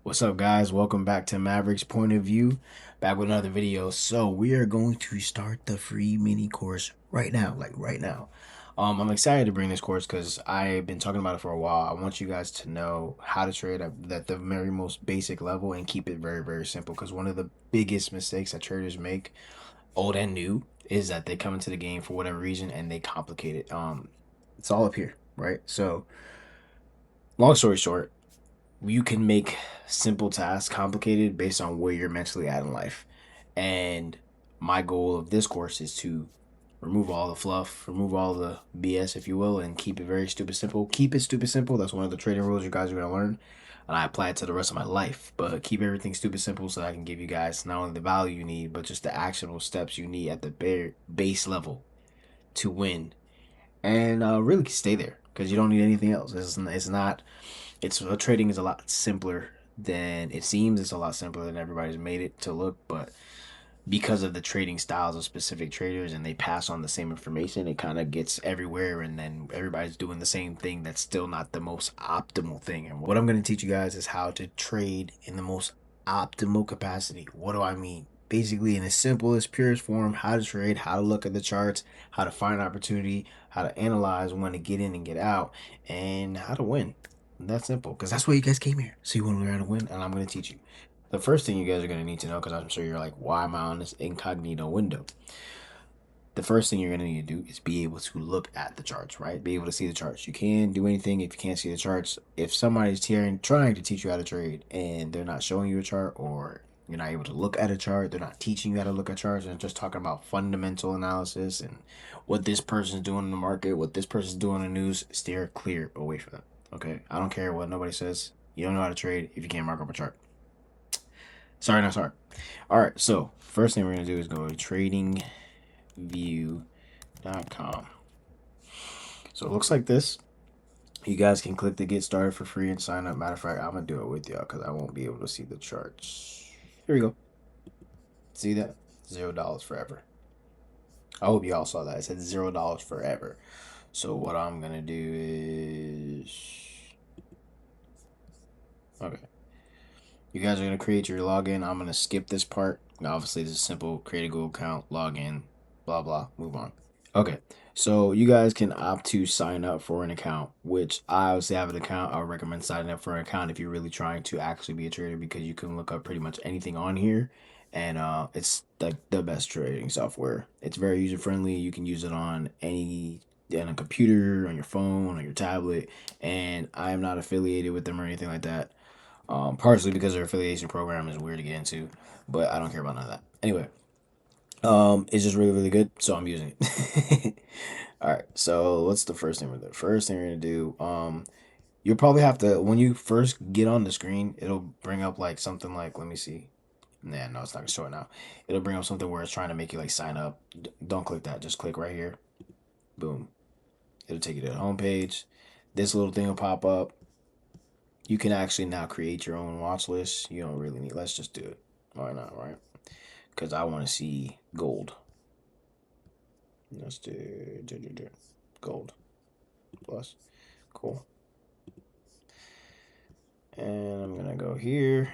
What's up, guys? Welcome back to Maverick's Point of View, back with another video. So we are going to start the free mini course right now, like right now. I'm excited to bring this course because I've been talking about it for a while. I want you guys to know how to trade at the very most basic level and keep it very, very simple. Because one of the biggest mistakes that traders make, old and new, is that they come into the game for whatever reason and they complicate it. It's all up here, right? So, long story short, you can make simple tasks complicated based on where you're mentally at in life. And my goal of this course is to remove all the fluff, remove all the BS, if you will, and keep it very stupid simple. Keep it stupid simple. That's one of the trading rules you guys are going to learn. And I apply it to the rest of my life. But keep everything stupid simple so that I can give you guys not only the value you need, but just the actionable steps you need at the bare base level to win. And really stay there because you don't need anything else. It's not trading is a lot simpler than it seems. It's a lot simpler than everybody's made it to look, but because of the trading styles of specific traders and they pass on the same information, it kind of gets everywhere, and then everybody's doing the same thing. That's still not the most optimal thing. And what I'm going to teach you guys is how to trade in the most optimal capacity. What do I mean? Basically, in the simplest, purest form, how to trade, how to look at the charts, how to find opportunity, how to analyze when to get in and get out, and how to win. That's simple, because that's why you guys came here. So you want to learn how to win, and I'm going to teach you. The first thing you guys are going to need to know, because I'm sure you're like, why am I on this incognito window? The first thing you're going to need to do is be able to look at the charts, right? Be able to see the charts. You can't do anything if you can't see the charts. If somebody's trying to teach you how to trade and they're not showing you a chart, or you're not able to look at a chart, they're not teaching you how to look at charts, and just talking about fundamental analysis and what this person's doing in the market, what this person's doing in the news, steer clear away from them. Okay? I don't care what nobody says. You don't know how to trade if you can't mark up a chart. Sorry, not sorry. All right, so first thing we're going to do is go to tradingview.com. So it looks like this. You guys can click to get started for free and sign up. Matter of fact, I'm going to do it with y'all because I won't be able to see the charts. Here we go. See that? $0 forever. I hope y'all saw that. It said $0 forever. So what I'm going to do is... Okay. You guys are going to create your login. I'm going to skip this part. Now, obviously, this is simple. Create a Google account, login, blah, blah, move on. Okay, so you guys can opt to sign up for an account, which I obviously have an account. I would recommend signing up for an account if you're really trying to actually be a trader, because you can look up pretty much anything on here, and it's like the best trading software. It's very user friendly. You can use it on on a computer, on your phone, on your tablet, and I am not affiliated with them or anything like that. Partially because their affiliation program is weird to get into, but I don't care about none of that. Anyway, it's just really, really good, so I'm using it. All right, so what's the first thing we're doing? First thing we're gonna do, you'll probably have to, when you first get on the screen, it'll bring up like something like, let me see. Nah, no, it's not gonna show it now. It'll bring up something where it's trying to make you like sign up. Don't click that. Just click right here. Boom. It'll take you to the home page. This little thing will pop up. You can actually now create your own watch list. You don't really need. Let's just do it. Why not, right? Because I want to see gold. Let's do gold plus. Cool. And I'm gonna go here.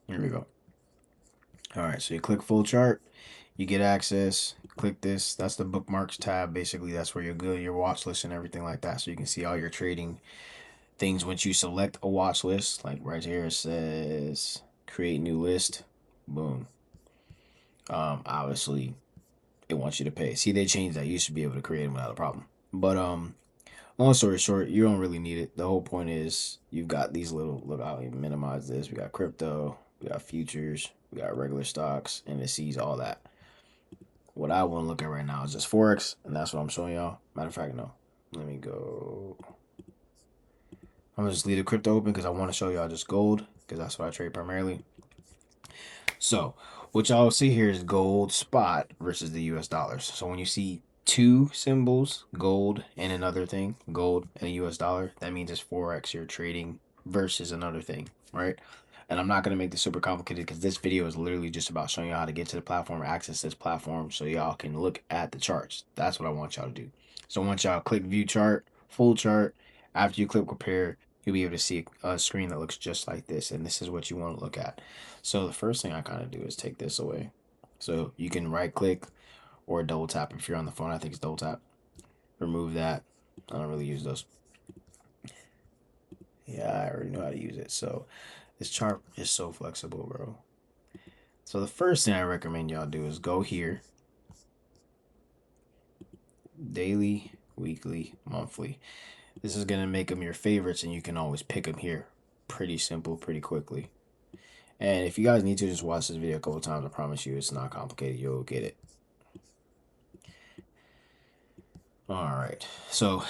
Here we go. All right, so you click full chart, you get access. Click this. That's the bookmarks tab. Basically, that's where you're good, your watch list and everything like that. So you can see all your trading things once you select a watch list. Like right here, it says create new list. Boom. Obviously, it wants you to pay. See, they changed that. You used to be able to create them without a problem. But long story short, you don't really need it. The whole point is you've got these little, look, I'll even minimize this. We got crypto, we got futures, we got regular stocks, and it sees all that. What I want to look at right now is just Forex, and that's what I'm showing y'all. Matter of fact, no. Let me go. I'm going to just leave the crypto open because I want to show y'all just gold, because that's what I trade primarily. So, what y'all see here is gold spot versus the US dollars. So when you see two symbols, gold and another thing, gold and a US dollar, that means it's Forex you're trading versus another thing, right? And I'm not going to make this super complicated because this video is literally just about showing you how to get to the platform, access this platform so y'all can look at the charts. That's what I want y'all to do. So once y'all click view chart, full chart, after you click compare, you'll be able to see a screen that looks just like this, and this is what you want to look at. So the first thing I kind of do is take this away. So you can right click or double tap if you're on the phone. I think it's double tap. Remove that. I don't really use those. Yeah, I already know how to use it. So this chart is so flexible, bro. So the first thing I recommend y'all do is go here, daily, weekly, monthly. This is gonna make them your favorites, and you can always pick them here. Pretty simple, pretty quickly. And if you guys need to just watch this video a couple times, I promise you it's not complicated. You'll get it. All right. So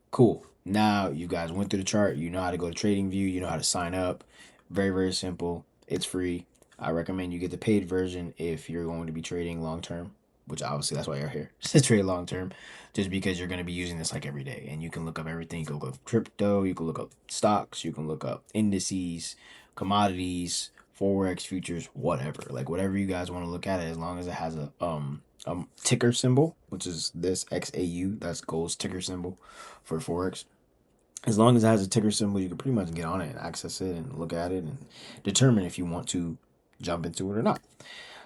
cool. Now you guys went through the chart. You know how to go to Trading View. You know how to sign up. Very, very simple. It's free. I recommend you get the paid version if you're going to be trading long term, which obviously that's why you're here to trade long term, just because you're going to be using this like every day. And you can look up everything. You can look up crypto. You can look up stocks. You can look up indices, commodities, forex, futures, whatever. Like whatever you guys want to look at it, as long as it has a ticker symbol, which is this XAU. That's gold's ticker symbol for forex. As long as it has a ticker symbol, you can pretty much get on it and access it and look at it and determine if you want to jump into it or not.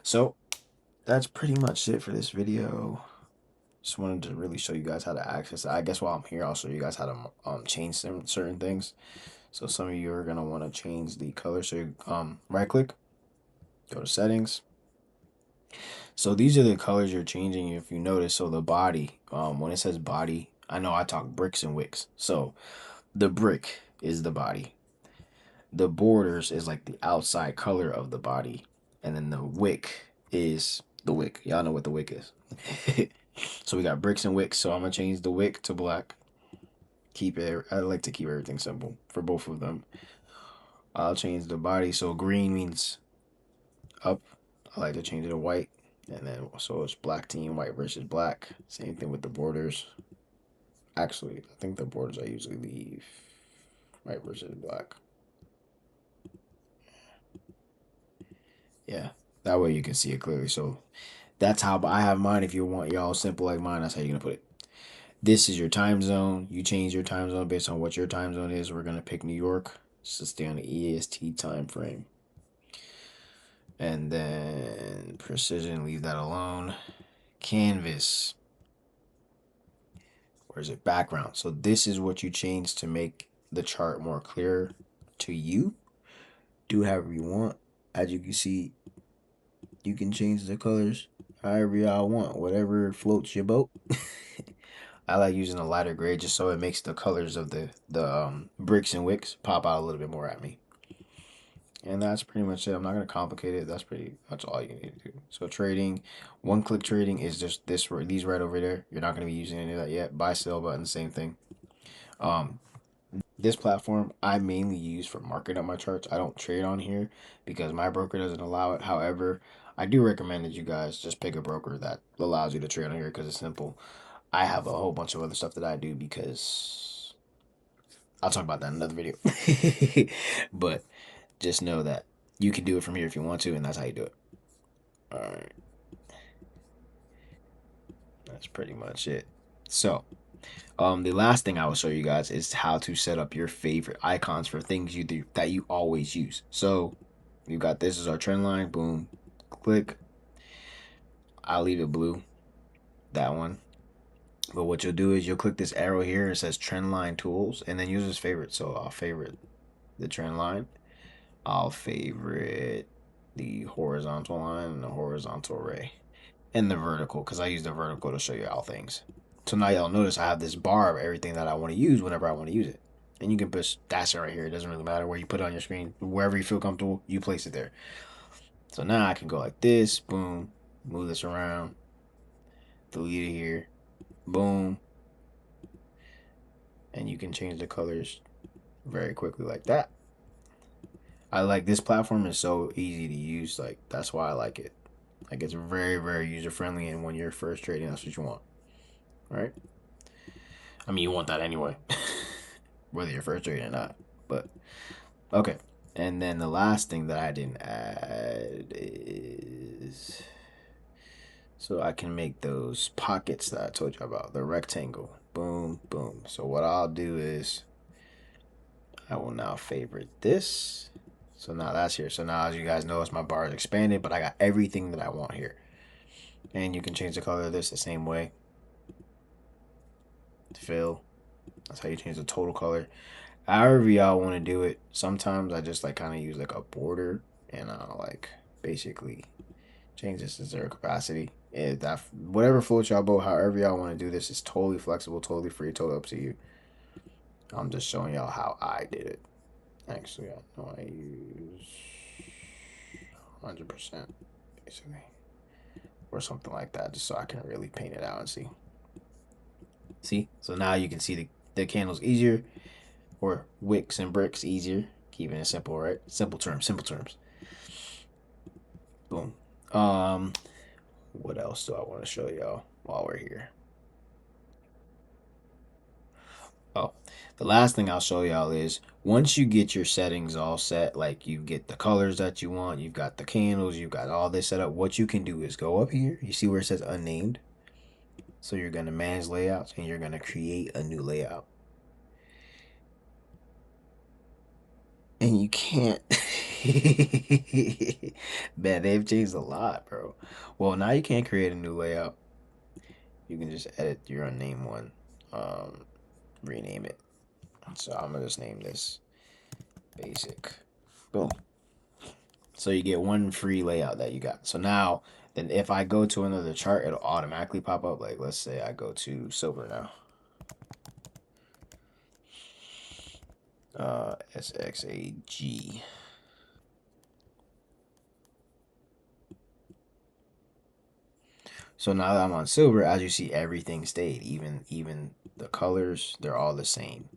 So that's pretty much it for this video. Just wanted to really show you guys how to access it. I guess while I'm here, I'll show you guys how to change certain things. So some of you are gonna want to change the color. So you right click, go to settings. So these are the colors you're changing if you notice. So the body, when it says body, I know I talk bricks and wicks. So the brick is the body. The borders is like the outside color of the body. And then the wick is the wick. Y'all know what the wick is. So we got bricks and wicks. So I'm going to change the wick to black. Keep it. I like to keep everything simple for both of them. I'll change the body. So green means up. I like to change it to white. And then so it's black team, white versus black. Same thing with the borders. Actually, I think the borders I usually leave white versus black. Yeah, that way you can see it clearly. So that's how I have mine. If you want y'all simple like mine, that's how you're gonna put it. This is your time zone. You change your time zone based on what your time zone is. We're gonna pick New York just to stay on the EST time frame. And then precision, leave that alone. Canvas. Where's it? Background. So this is what you change to make the chart more clear to you. Do however you want. As you can see, you can change the colors however y'all want. Whatever floats your boat. I like using a lighter gray just so it makes the colors of the bricks and wicks pop out a little bit more at me. And that's pretty much it. I'm not gonna complicate it. That's pretty much all you need to do. So trading, one-click trading is just these right over there. You're not gonna be using any of that yet. Buy, sell button, same thing. Um, this platform I mainly use for marking up my charts. I don't trade on here because my broker doesn't allow it. However, I do recommend that you guys just pick a broker that allows you to trade on here because it's simple. I have a whole bunch of other stuff that I do because I'll talk about that in another video. But just know that you can do it from here if you want to, and that's how you do it. All right. That's pretty much it. So, the last thing I will show you guys is how to set up your favorite icons for things you do that you always use. So, you got this is our trend line. Boom. Click. I'll leave it blue. That one. But what you'll do is you'll click this arrow here. It says trend line tools, and then use as favorite. So I'll favorite the trend line. I'll favorite the horizontal line and the horizontal ray and the vertical because I use the vertical to show you all things. So now y'all notice I have this bar of everything that I want to use whenever I want to use it. And you can put that's it right here. It doesn't really matter where you put it on your screen. Wherever you feel comfortable, you place it there. So now I can go like this, boom, move this around, delete it here, boom. And you can change the colors very quickly like that. I like this platform is so easy to use. Like that's why I like it. Like it's very, very user friendly, and when you're first trading, that's what you want, right? I mean, you want that anyway, whether you're first trading or not. But okay, and then the last thing that I didn't add is so I can make those pockets that I told you about, the rectangle. Boom, boom. So what I'll do is I will now favorite this. So now that's here. So now, as you guys notice, my bar is expanded, but I got everything that I want here. And you can change the color of this the same way. Fill. That's how you change the total color. However y'all want to do it. Sometimes I just like kind of use like a border and like basically change this to 0 capacity. That whatever floats y'all boat, however y'all want to do this is totally flexible, totally free, totally up to you. I'm just showing y'all how I did it. Actually, I know I use 100% basically, or something like that, just so I can really paint it out and see. See, so now you can see the candles easier, or wicks and bricks easier. Keeping it simple, right? Simple terms, simple terms. Boom. What else do I want to show y'all while we're here? Oh, the last thing I'll show y'all is once you get your settings all set, like you get the colors that you want, you've got the candles, you've got all this set up, what you can do is go up here. You see where it says unnamed? So you're going to manage layouts and you're going to create a new layout. And you can't. Man, they've changed a lot, bro. Well, now you can't create a new layout. You can just edit your unnamed one. Rename it. So I'm gonna just name this basic. Boom. So you get one free layout that you got. So now, then if I go to another chart, it'll automatically pop up. Like let's say I go to silver now. SXAG. So now that I'm on silver, as you see, everything stayed. Even the colors, they're all the same.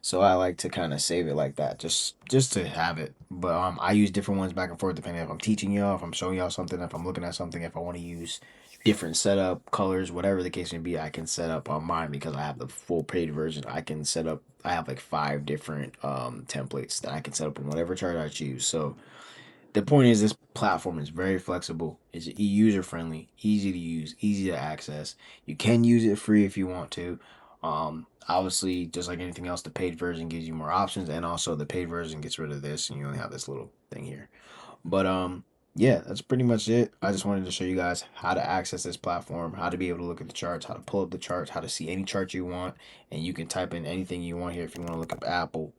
So I like to kind of save it like that, just to have it. But I use different ones back and forth depending if I'm teaching y'all, if I'm showing y'all something, if I'm looking at something, if I want to use different setup colors, whatever the case may be, I can set up on mine because I have the full paid version. I can set up. I have like 5 different templates that I can set up on whatever chart I choose. So the point is this platform is very flexible, it's user friendly, easy to use, easy to access. You can use it free if you want to. Obviously, just like anything else, the paid version gives you more options, and also the paid version gets rid of this and you only have this little thing here. But yeah, that's pretty much it. I just wanted to show you guys how to access this platform, how to be able to look at the charts, how to pull up the charts, how to see any chart you want, and you can type in anything you want here. If you want to look up Apple,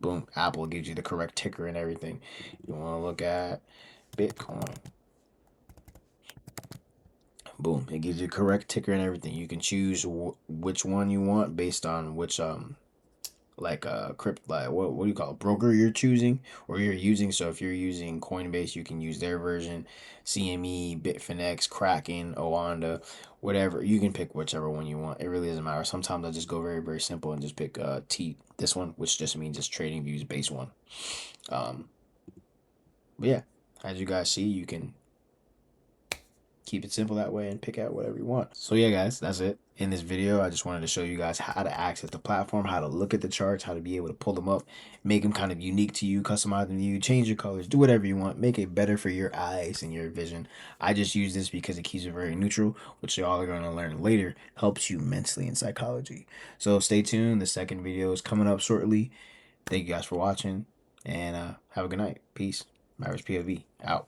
boom, Apple gives you the correct ticker and everything. You want to look at Bitcoin, boom, it gives you the correct ticker and everything. You can choose which one you want based on which like crypt, like what do you call it, broker you're choosing or you're using. So if you're using Coinbase, you can use their version. CME, Bitfinex, Kraken, Oanda, whatever, you can pick whichever one you want. It really doesn't matter. Sometimes I just go very simple and just pick this one, which just means it's trading views base one. But yeah, as you guys see, you can keep it simple that way and pick out whatever you want. So yeah, guys, that's it. In this video, I just wanted to show you guys how to access the platform, how to look at the charts, how to be able to pull them up, make them kind of unique to you, customize them to you, change your colors, do whatever you want, make it better for your eyes and your vision. I just use this because it keeps it very neutral, which y'all are going to learn later, helps you mentally in psychology. So stay tuned. The second video is coming up shortly. Thank you guys for watching, and have a good night. Peace. Mavericks POV out.